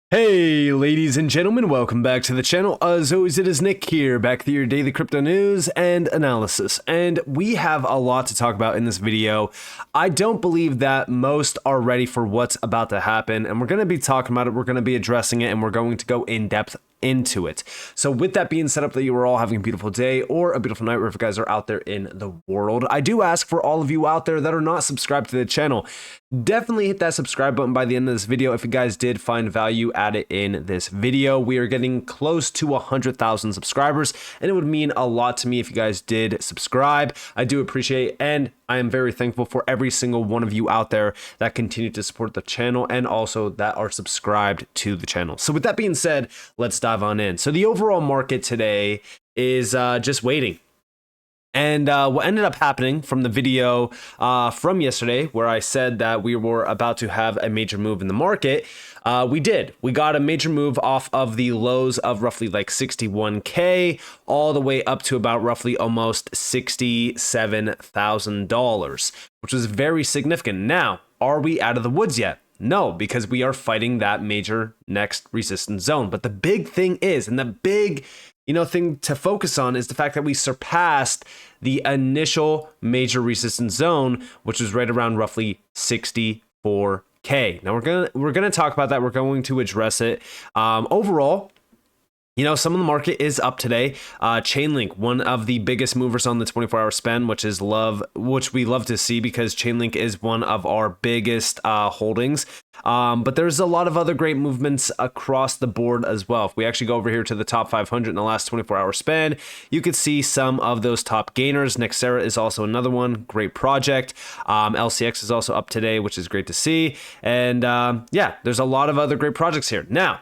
Hey ladies and gentlemen, welcome back to the channel. As always, it is Nick here, back with your daily crypto news and analysis. And we have a lot to talk about in this video. I don't believe that most are ready for what's about to happen, and we're going to be talking about it, we're going to be addressing it, and we're going to go in depth into it. So with that being set up, that you are all having a beautiful day or a beautiful night wherever you guys are out there in the world. I do ask for all of you out there that are not subscribed to the channel, definitely hit that subscribe button by the end of this video if you guys did find value added in this video. We are getting close to 100,000 subscribers, and it would mean a lot to me if you guys did subscribe. I do appreciate, and I am very thankful for every single one of you out there that continue to support the channel and also that are subscribed to the channel. So with that being said, let's dive on in. So the overall market today is just waiting. And what ended up happening from the video from yesterday, where I said that we were about to have a major move in the market, we did. We got a major move off of the lows of roughly like 61K all the way up to about roughly almost $67,000, which was very significant. Now, are we out of the woods yet? No, because we are fighting that major next resistance zone. But the big thing is, and the big thing to focus on is the fact that we surpassed the initial major resistance zone, which was right around roughly 64K. Now we're gonna talk about that. We're going to address it. Overall, some of the market is up today. Chainlink, one of the biggest movers on the 24-hour spend, which we love to see because Chainlink is one of our biggest holdings. But there's a lot of other great movements across the board as well. If we actually go over here to the top 500 in the last 24-hour span, you could see some of those top gainers. Nexera is also another one, great project. LCX is also up today, which is great to see. And yeah, there's a lot of other great projects here. Now,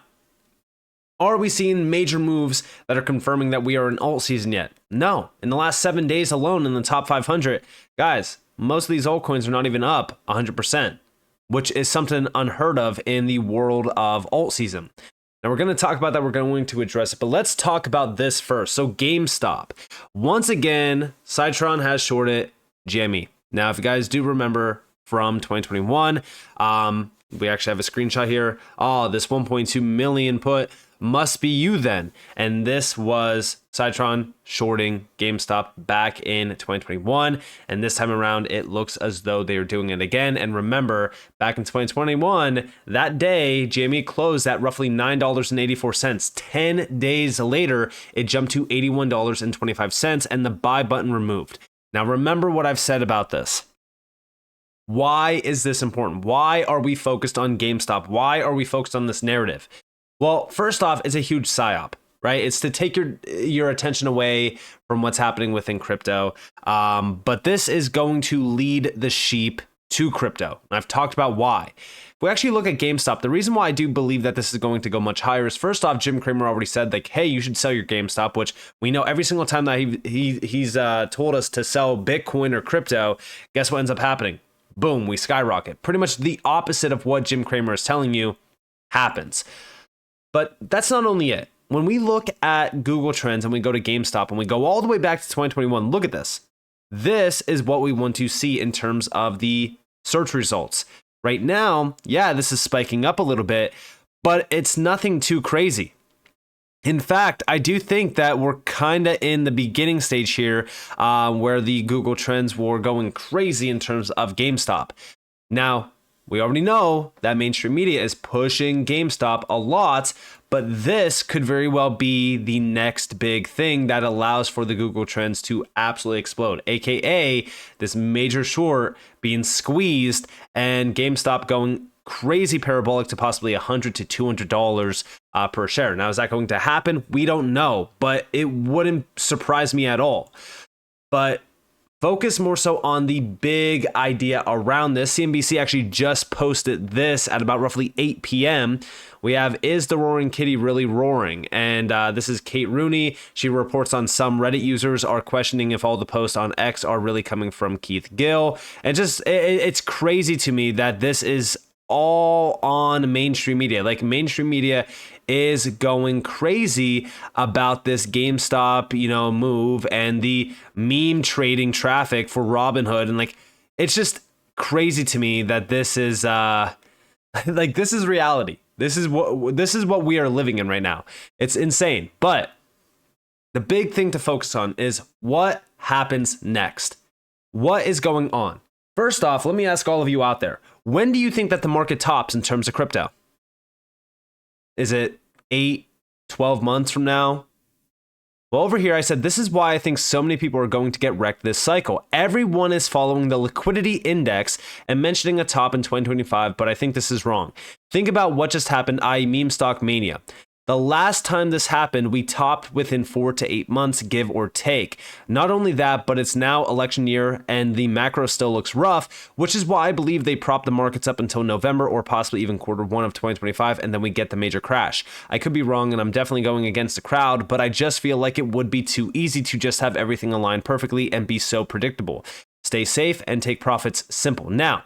are we seeing major moves that are confirming that we are in alt season yet? No. In the last 7 days alone in the top 500, guys, most of these altcoins are not even up 100%, which is something unheard of in the world of alt season. Now we're going to talk about that. We're going to address it, but let's talk about this first. So GameStop, once again, Citron has shorted GME. Now, if you guys do remember from 2021, we actually have a screenshot here. Oh, this 1.2 million put must be you then. And this was Citron shorting GameStop back in 2021. And this time around, it looks as though they are doing it again. And remember, back in 2021, that day, GME closed at roughly $9.84. 10 days later, it jumped to $81.25 and the buy button removed. Now, remember what I've said about this. Why is this important? Why are we focused on GameStop? Why are we focused on this narrative? Well, first off, it's a huge psyop, right? It's to take your attention away from what's happening within crypto. But this is going to lead the sheep to crypto. And I've talked about why. If we actually look at GameStop, the reason why I do believe that this is going to go much higher is, first off, Jim Cramer already said, like, hey, you should sell your GameStop, which we know every single time that he's told us to sell Bitcoin or crypto, guess what ends up happening? Boom, we skyrocket. Pretty much the opposite of what Jim Cramer is telling you happens. But that's not only it. When we look at Google Trends and we go to GameStop and we go all the way back to 2021, look at this. This is what we want to see in terms of the search results. Right now, yeah, this is spiking up a little bit, but it's nothing too crazy. In fact, I do think that we're kind of in the beginning stage here where the Google Trends were going crazy in terms of GameStop. Now, we already know that mainstream media is pushing GameStop a lot, but this could very well be the next big thing that allows for the Google Trends to absolutely explode, aka this major short being squeezed and GameStop going crazy parabolic to possibly $100 to $200 per share. Now, is that going to happen? We don't know, but it wouldn't surprise me at all. But focus more so on the big idea around this. CNBC actually just posted this at about roughly 8 p.m. We have, is the roaring kitty really roaring? And this is Kate Rooney. She reports on some Reddit users are questioning if all the posts on X are really coming from Keith Gill. And just, it's crazy to me that this is all on mainstream media. Like, mainstream media is going crazy about this GameStop, move and the meme trading traffic for Robinhood. And like, it's just crazy to me that this is like, this is reality. This is what we are living in right now. It's insane. But the big thing to focus on is what happens next. What is going on? First off, let me ask all of you out there. When do you think that the market tops in terms of crypto? Is it 8, 12 months from now? Well, over here, I said, this is why I think so many people are going to get wrecked this cycle. Everyone is following the liquidity index and mentioning a top in 2025, but I think this is wrong. Think about what just happened, i.e. meme stock mania. The last time this happened, we topped within 4 to 8 months, give or take. Not only that, but it's now election year and the macro still looks rough, which is why I believe they prop the markets up until November or possibly even Q1 of 2025, and then we get the major crash. I could be wrong, and I'm definitely going against the crowd, but I just feel like it would be too easy to just have everything aligned perfectly and be so predictable. Stay safe and take profits, simple. Now,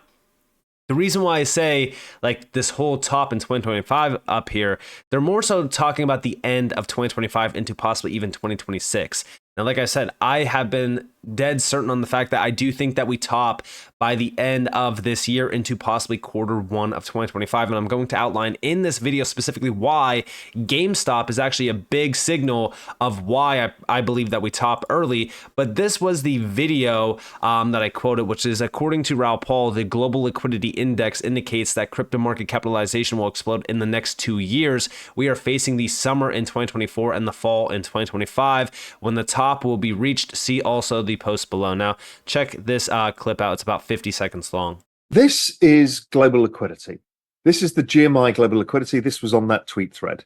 the reason why I say like this whole top in 2025 up here, they're more so talking about the end of 2025 into possibly even 2026. Now, like I said, I have been dead certain on the fact that I do think that we top by the end of this year into possibly Q1 of 2025. And I'm going to outline in this video specifically why GameStop is actually a big signal of why I believe that we top early. But this was the video that I quoted, which is according to Raoul Pal, the global liquidity index indicates that crypto market capitalization will explode in the next 2 years. We are facing the summer in 2024 and the fall in 2025 when the top will be reached. See also the post below. Now, check this clip out. It's about 50 seconds long. This is global liquidity. This is the GMI global liquidity. This was on that tweet thread.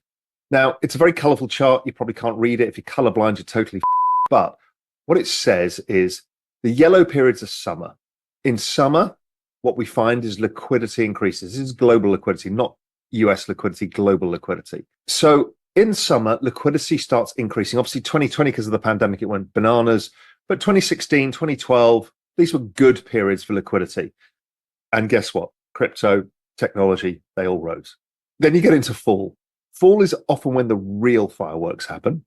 Now, it's a very colorful chart. You probably can't read it. If you're colorblind, you're totally but what it says is the yellow periods are summer. In summer, what we find is liquidity increases. This is global liquidity, not US liquidity, global liquidity. So in summer, liquidity starts increasing. Obviously, 2020, because of the pandemic, it went bananas. But 2016, 2012, these were good periods for liquidity. And guess what? Crypto, technology, they all rose. Then you get into fall. Fall is often when the real fireworks happen.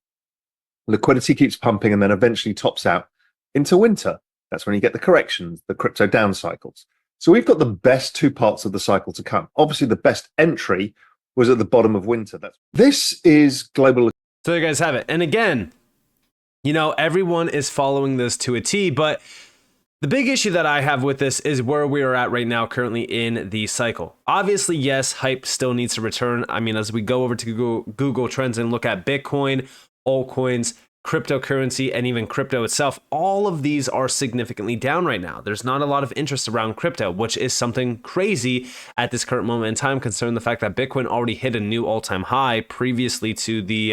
Liquidity keeps pumping and then eventually tops out into winter. That's when you get the corrections, the crypto down cycles. So we've got the best 2 parts of the cycle to come. Obviously, the best entry was at the bottom of winter. This is global. So you guys have it. And again, you know, everyone is following this to a T, but the big issue that I have with this is where we are at right now currently in the cycle. Obviously, yes, hype still needs to return. I mean, as we go over to Google Trends and look at Bitcoin, altcoins, cryptocurrency, and even crypto itself, all of these are significantly down right now. There's not a lot of interest around crypto, which is something crazy at this current moment in time, considering the fact that Bitcoin already hit a new all-time high previously to the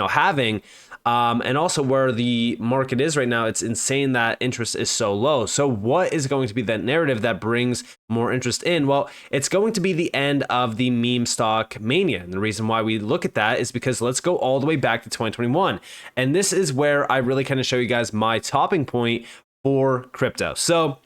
halving. And also where the market is right now, it's insane that interest is so low. So what is going to be that narrative that brings more interest in? Well, it's going to be the end of the meme stock mania. And the reason why we look at that is because let's go all the way back to 2021. And this is where I really kind of show you guys my topping point for crypto. So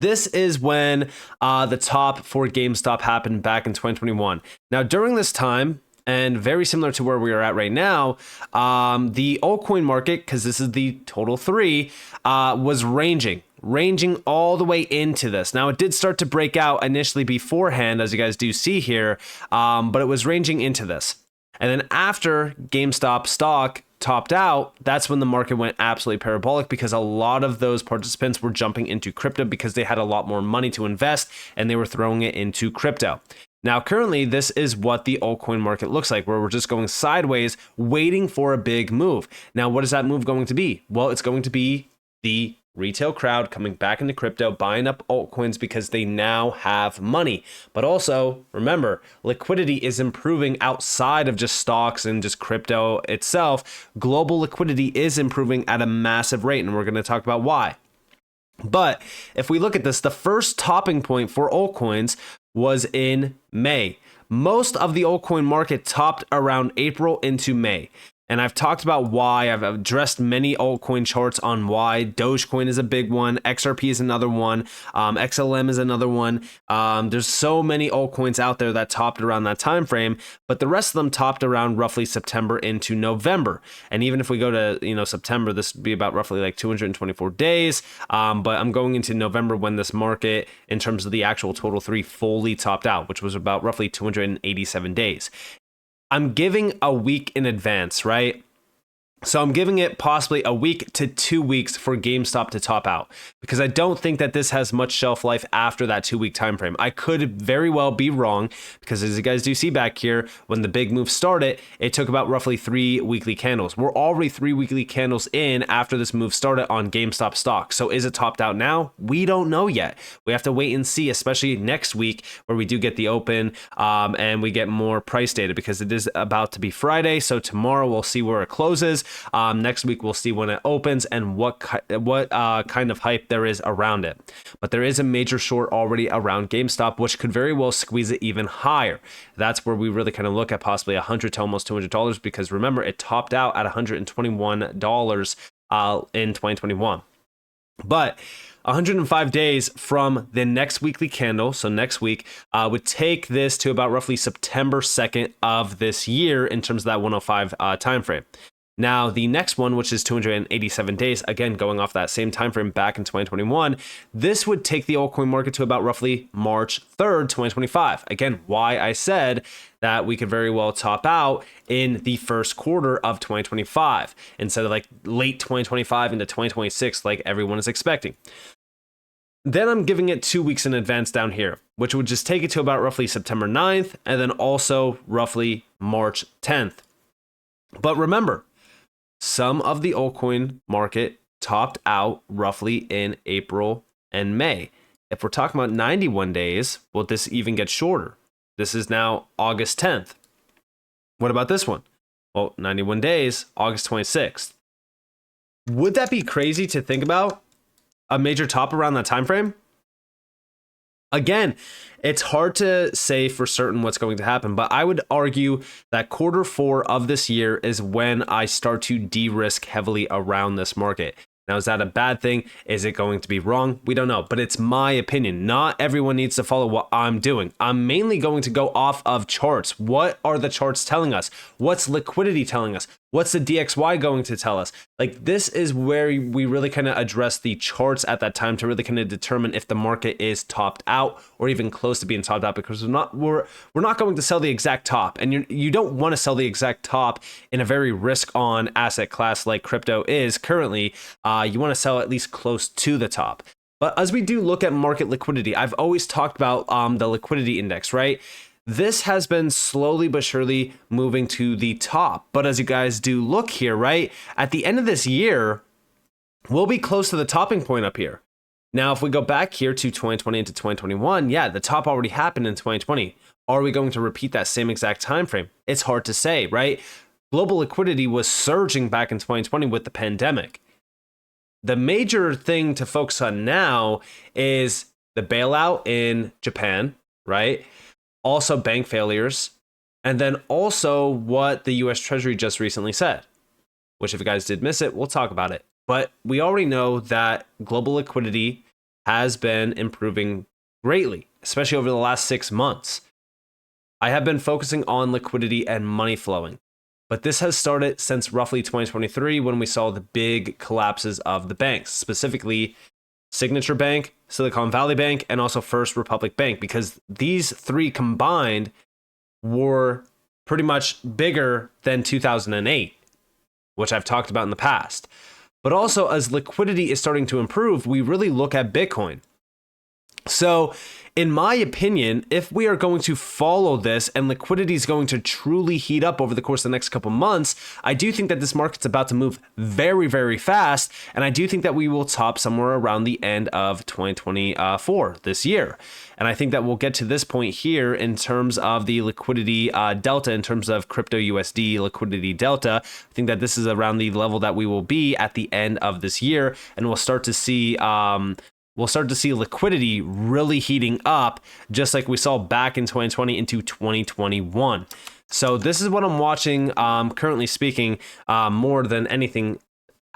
this is when the top for GameStop happened back in 2021. Now, during this time, and very similar to where we are at right now, the altcoin market, because this is the total 3, was ranging all the way into this. Now, it did start to break out initially beforehand, as you guys do see here, but it was ranging into this. And then after GameStop stock topped out, that's when the market went absolutely parabolic because a lot of those participants were jumping into crypto because they had a lot more money to invest and they were throwing it into crypto. Now, currently, this is what the altcoin market looks like, where we're just going sideways, waiting for a big move. Now, what is that move going to be? Well, it's going to be the retail crowd coming back into crypto, buying up altcoins because they now have money. But also, remember, liquidity is improving outside of just stocks and just crypto itself. Global liquidity is improving at a massive rate, and we're going to talk about why. But if we look at this, the first topping point for altcoins was in May. Most of the altcoin market topped around April into May. And I've talked about why. I've addressed many altcoin charts on why. Dogecoin is a big one. XRP is another one. XLM is another one. There's so many altcoins out there that topped around that time frame, but the rest of them topped around roughly September into November. And even if we go to September, this would be about roughly like 224 days. But I'm going into November when this market, in terms of the actual total three, fully topped out, which was about roughly 287 days. I'm giving a week in advance, right? So I'm giving it possibly a week to 2 weeks for GameStop to top out, because I don't think that this has much shelf life after that 2-week time frame. I could very well be wrong, because as you guys do see back here, when the big move started, it took about roughly 3 weekly candles. We're already 3 weekly candles in after this move started on GameStop stock. So is it topped out now? We don't know yet. We have to wait and see, especially next week where we do get the open and we get more price data, because it is about to be Friday. So tomorrow we'll see where it closes. Next week we'll see when it opens and what kind of hype there is around it. But there is a major short already around GameStop, which could very well squeeze it even higher. That's where we really kind of look at possibly $100 to almost $200, because remember, it topped out at $121 in 2021. But 105 days from the next weekly candle, so next week, would take this to about roughly September 2nd of this year in terms of that 105 time frame. Now, the next one, which is 287 days, again, going off that same time frame back in 2021, this would take the altcoin market to about roughly March 3rd, 2025. Again, why I said that we could very well top out in the first quarter of 2025 instead of like late 2025 into 2026 like everyone is expecting. Then I'm giving it 2 weeks in advance down here, which would just take it to about roughly September 9th and then also roughly March 10th. But remember, some of the altcoin market topped out roughly in April and May. If we're talking about 91 days, well, this even gets shorter. This is now August 10th. What about this one? Well, 91 days, August 26th. Would that be crazy to think about? A major top around that time frame? Again, it's hard to say for certain what's going to happen, but I would argue that quarter 4 of this year is when I start to de-risk heavily around this market. Now, is that a bad thing? Is it going to be wrong? We don't know, but it's my opinion. Not everyone needs to follow what I'm doing. I'm mainly going to go off of charts. What are the charts telling us? What's liquidity telling us? What's the DXY going to tell us? Like, this is where we really kind of address the charts at that time to really kind of determine if the market is topped out or even close to being topped out, because we're not going to sell the exact top, and you don't want to sell the exact top in a very risk-on asset class like crypto is currently. You want to sell at least close to the top. But as we do look at market liquidity, I've always talked about the liquidity index, right? This has been slowly but surely moving to the top. But as you guys do look here, right, at the end of this year, we'll be close to the topping point up here. Now, if we go back here to 2020 into 2021, yeah, the top already happened in 2020. Are we going to repeat that same exact time frame? It's hard to say, right? Global liquidity was surging back in 2020 with the pandemic. The major thing to focus on now is the bailout in Japan, right? Also bank failures, and then also what the US Treasury just recently said, which if you guys did miss it, we'll talk about it. But we already know that global liquidity has been improving greatly, especially over the last 6 months. I have been focusing on liquidity and money flowing, but this has started since roughly 2023 when we saw the big collapses of the banks, specifically Signature Bank, Silicon Valley Bank, and also First Republic Bank, because these three combined were pretty much bigger than 2008, which I've talked about in the past. But also, as liquidity is starting to improve, we really look at Bitcoin. So, in my opinion, if we are going to follow this and liquidity is going to truly heat up over the course of the next couple months, I do think that this market's about to move very, very fast. And I do think that we will top somewhere around the end of 2024 this year. And I think that we'll get to this point here in terms of the liquidity delta, in terms of crypto USD liquidity delta. I think that this is around the level that we will be at the end of this year. And we'll start to see liquidity really heating up, just like we saw back in 2020 into 2021. So this is what I'm watching, currently speaking, more than anything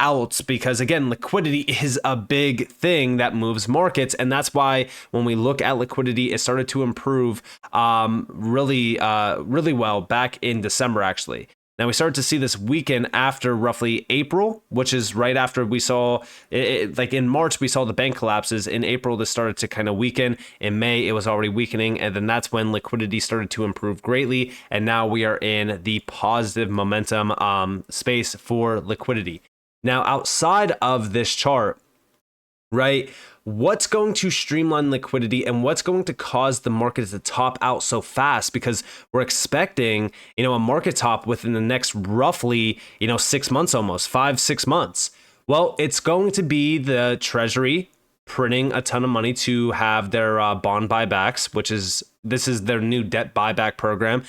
else, because again, liquidity is a big thing that moves markets, and that's why when we look at liquidity, it started to improve really well back in December, actually. Now we started to see this weaken after roughly April, which is right after we saw like in March, we saw the bank collapses. In April, this started to kind of weaken. In May, it was already weakening. And then that's when liquidity started to improve greatly. And now we are in the positive momentum space for liquidity. Now, outside of this chart, right, what's going to streamline liquidity and what's going to cause the market to top out so fast? Because we're expecting, a market top within the next roughly, 6 months, almost 5-6 months. Well, it's going to be the Treasury printing a ton of money to have their bond buybacks, this is their new debt buyback program.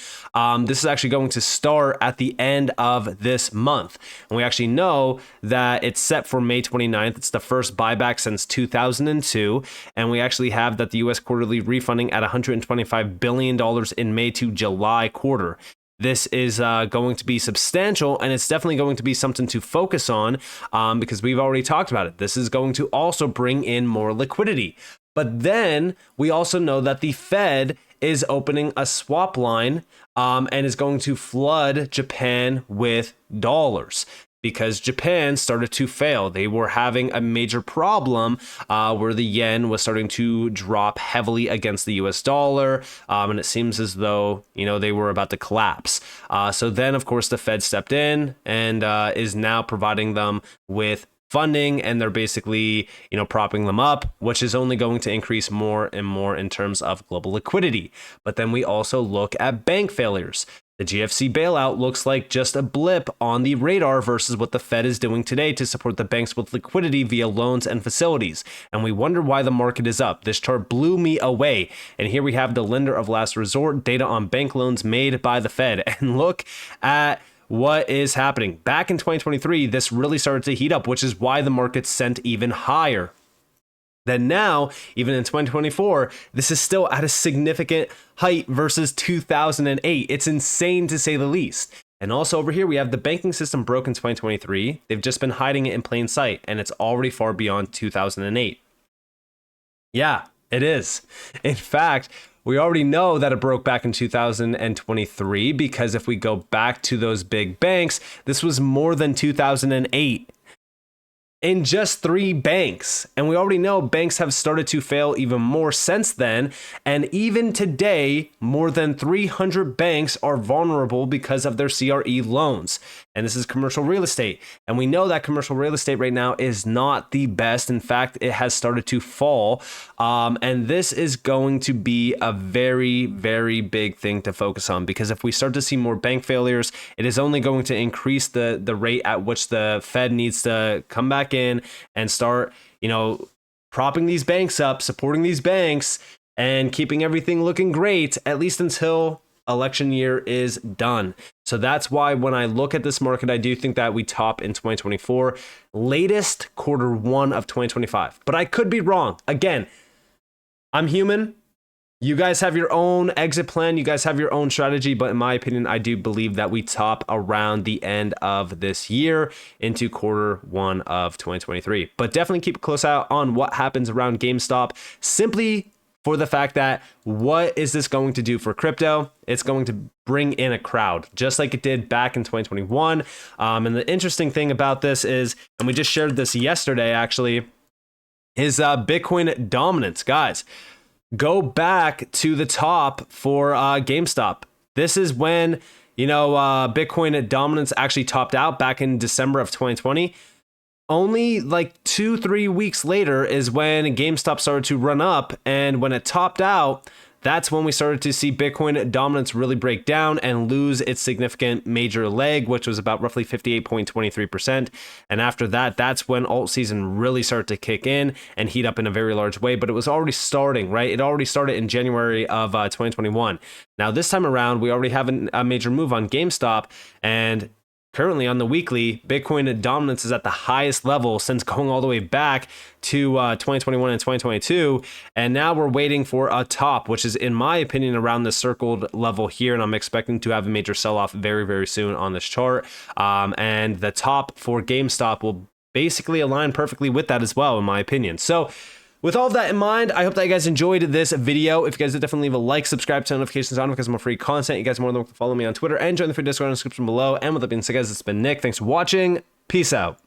This is actually going to start at the end of this month. And we actually know that it's set for May 29th. It's the first buyback since 2002. And we actually have that the US quarterly refunding at $125 billion in May to July quarter. This is going to be substantial, and it's definitely going to be something to focus on because we've already talked about it. This is going to also bring in more liquidity. But then we also know that the Fed is opening a swap line and is going to flood Japan with dollars, because Japan started to fail. They were having a major problem where the yen was starting to drop heavily against the US dollar. And it seems as though, they were about to collapse. So then, of course, the Fed stepped in and is now providing them with funding, and they're basically, propping them up, which is only going to increase more and more in terms of global liquidity. But then we also look at bank failures. The GFC bailout looks like just a blip on the radar versus what the Fed is doing today to support the banks with liquidity via loans and facilities. And we wonder why the market is up. This chart blew me away. And here we have the lender of last resort data on bank loans made by the Fed. And look at what is happening. Back in 2023, this really started to heat up, which is why the market sent even higher. Then now, even in 2024, this is still at a significant height versus 2008. It's insane to say the least. And also over here, we have the banking system broke in 2023. They've just been hiding it in plain sight, and it's already far beyond 2008. Yeah, it is. In fact, we already know that it broke back in 2023, because if we go back to those big banks, this was more than 2008. In just 3 banks. And we already know banks have started to fail even more since then. And even today, more than 300 banks are vulnerable because of their CRE loans. And this is commercial real estate. And we know that commercial real estate right now is not the best. In fact, it has started to fall. And this is going to be a very, very big thing to focus on, because if we start to see more bank failures, it is only going to increase the rate at which the Fed needs to come back in and start, propping these banks up, supporting these banks, and keeping everything looking great, at least until election year is done. So that's why when I look at this market, I do think that we top in 2024, latest Q1 of 2025. But I could be wrong. Again, I'm human. You guys have your own exit plan. You guys have your own strategy. But in my opinion, I do believe that we top around the end of this year into Q1 of 2023. But definitely keep a close eye on what happens around GameStop, simply for the fact that what is this going to do for crypto? It's going to bring in a crowd, just like it did back in 2021. And the interesting thing about this is, and we just shared this yesterday actually, is Bitcoin dominance. Guys, go back to the top for GameStop. This is when, Bitcoin dominance actually topped out back in December of 2020. Only like 2-3 weeks later is when GameStop started to run up. And when it topped out, that's when we started to see Bitcoin dominance really break down and lose its significant major leg, which was about roughly 58.23%. And after that, that's when Altseason really started to kick in and heat up in a very large way. But it was already starting, right? It already started in January of 2021. Now, this time around, we already have a major move on GameStop, and currently on the weekly, Bitcoin dominance is at the highest level since going all the way back to 2021 and 2022. And now we're waiting for a top, which is, in my opinion, around the circled level here. And I'm expecting to have a major sell-off very, very soon on this chart. And the top for GameStop will basically align perfectly with that as well, in my opinion. So with all of that in mind, I hope that you guys enjoyed this video. If you guys did, definitely leave a like, subscribe, turn notifications on because more free content. You guys are more than welcome to follow me on Twitter and join the free Discord in the description below. And with that being said, guys, it's been Nick. Thanks for watching. Peace out.